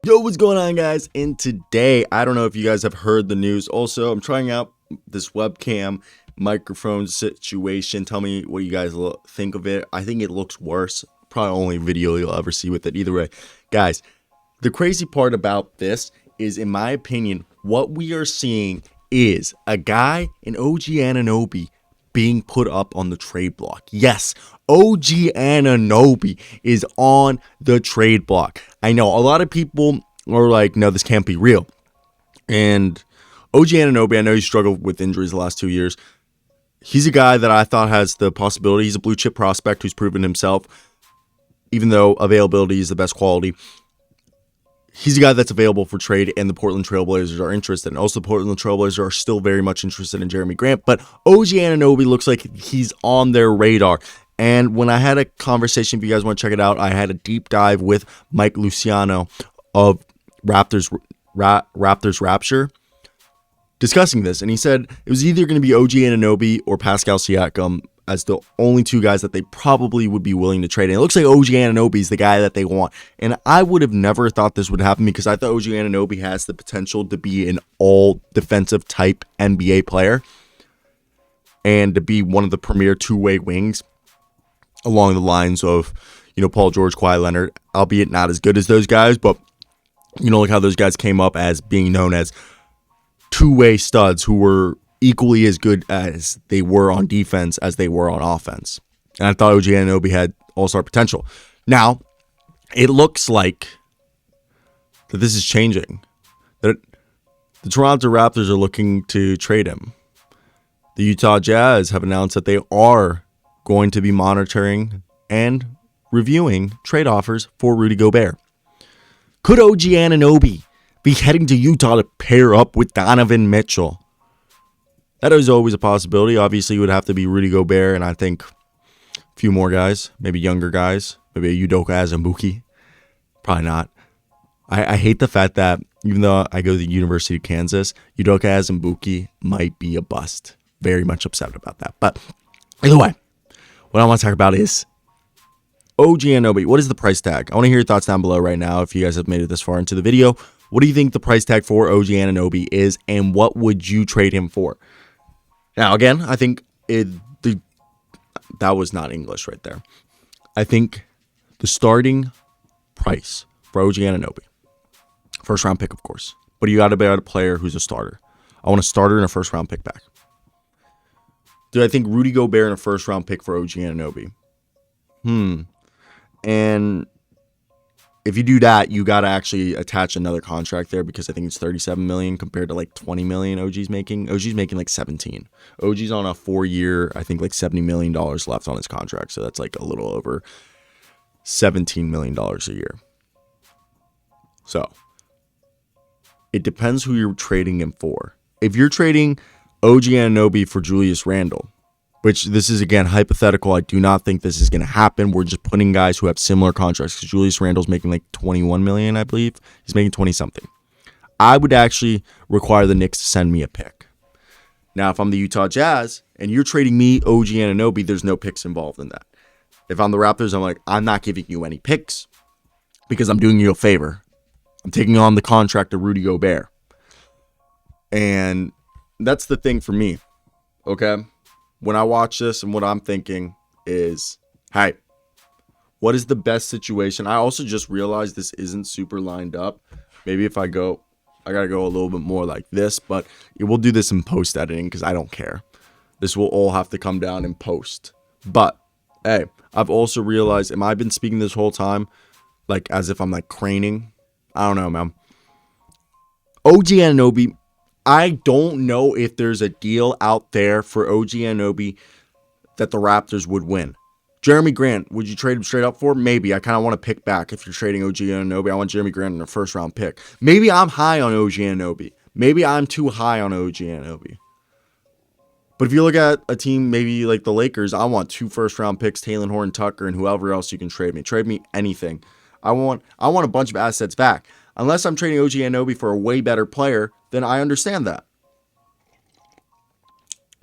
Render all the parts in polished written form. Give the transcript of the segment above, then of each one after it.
Yo, what's going on, guys? And today, I don't know if you guys have heard the news. Also, I'm trying out this webcam microphone situation. Tell me what you guys think of it. I think it looks worse. Probably only video you'll ever see with it. Either way, guys, the crazy part about this is, in my opinion, what we are seeing is a guy, an OG Anunoby, being put up on the trade block. Yes, OG Anunoby is on the trade block. I know a lot of people are like, no, this can't be real. And OG Anunoby, I know he struggled with injuries the last 2 years. He's a guy that I thought has the possibility. He's a blue chip prospect who's proven himself, even though availability is the best quality. He's a guy that's available for trade, and the Portland Trailblazers are interested. And also, the Portland Trailblazers are still very much interested in Jeremy Grant. But OG Anunoby looks like he's on their radar. And when I had a conversation, if you guys want to check it out, I had a deep dive with Mike Luciano of Raptors Rapture discussing this. And he said it was either going to be OG Anunoby or Pascal Siakam as the only two guys that they probably would be willing to trade. And it looks like OG Anunoby is the guy that they want. And I would have never thought this would happen because I thought OG Anunoby has the potential to be an all defensive type NBA player and to be one of the premier two-way wings along the lines of, Paul George, Kawhi Leonard, albeit not as good as those guys, but like how those guys came up as being known as two-way studs who were equally as good as they were on defense as they were on offense. And I thought OG Anunoby had all-star potential. Now, it looks like that this is changing. That the Toronto Raptors are looking to trade him. The Utah Jazz have announced that they are going to be monitoring and reviewing trade offers for Rudy Gobert. Could OG Anunoby be heading to Utah to pair up with Donovan Mitchell? That is always a possibility. Obviously, it would have to be Rudy Gobert and I think a few more guys, maybe younger guys, maybe a Udoka Azubuike. Probably not. I hate the fact that even though I go to the University of Kansas, Udoka Azubuike might be a bust. Very much upset about that. But either way, what I want to talk about is OG Anunoby. What is the price tag? I want to hear your thoughts down below right now if you guys have made it this far into the video. What do you think the price tag for OG Anunoby is, and what would you trade him for? Now, again, I think that was not English right there. I think the starting price for OG Anunoby, first round pick, of course, but you got to be a player who's a starter. I want a starter and a first round pick back. Do I think Rudy Gobert and a first round pick for OG Anunoby? And if you do that, you got to actually attach another contract there because I think it's $37 million compared to like $20 million OG's making. OG's making like 17. OG's on a 4-year, I think like $70 million left on his contract. So that's like a little over $17 million a year. So it depends who you're trading him for. If you're trading OG Anunoby for Julius Randle, which this is, again, hypothetical. I do not think this is going to happen. We're just putting guys who have similar contracts because Julius Randle's making like $21 million, I believe. He's making 20-something. I would actually require the Knicks to send me a pick. Now, if I'm the Utah Jazz and you're trading me OG Anunoby, there's no picks involved in that. If I'm the Raptors, I'm like, I'm not giving you any picks because I'm doing you a favor. I'm taking on the contract of Rudy Gobert. And that's the thing for me, okay? When I watch this and what I'm thinking is, hey, what is the best situation? I also just realized this isn't super lined up. Maybe if I got to go a little bit more like this, but we'll do this in post editing because I don't care. This will all have to come down in post. But, hey, I've also realized, am I been speaking this whole time like as if I'm like craning? I don't know, man. OG Anunoby, I don't know if there's a deal out there for OG Anunoby that the Raptors would win. Jeremy Grant, would you trade him straight up for? Maybe. I kind of want to pick back if you're trading OG Anunoby. I want Jeremy Grant in a first-round pick. Maybe I'm high on OG Anunoby. Maybe I'm too high on OG Anunoby. But if you look at a team maybe like the Lakers, I want 2 first-round picks, Talen Horton-Tucker, and whoever else you can trade me. Trade me anything. I want a bunch of assets back. Unless I'm trading OG Anunoby for a way better player, then I understand that.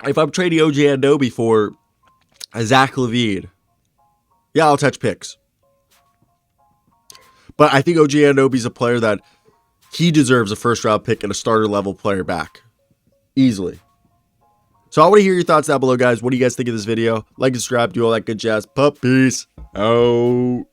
If I'm trading OG Anunoby for a Zach LaVine, yeah, I'll touch picks. But I think OG Anunoby is a player that he deserves a first-round pick and a starter-level player back. Easily. So I want to hear your thoughts down below, guys. What do you guys think of this video? Like and subscribe, do all that good jazz. Peace out.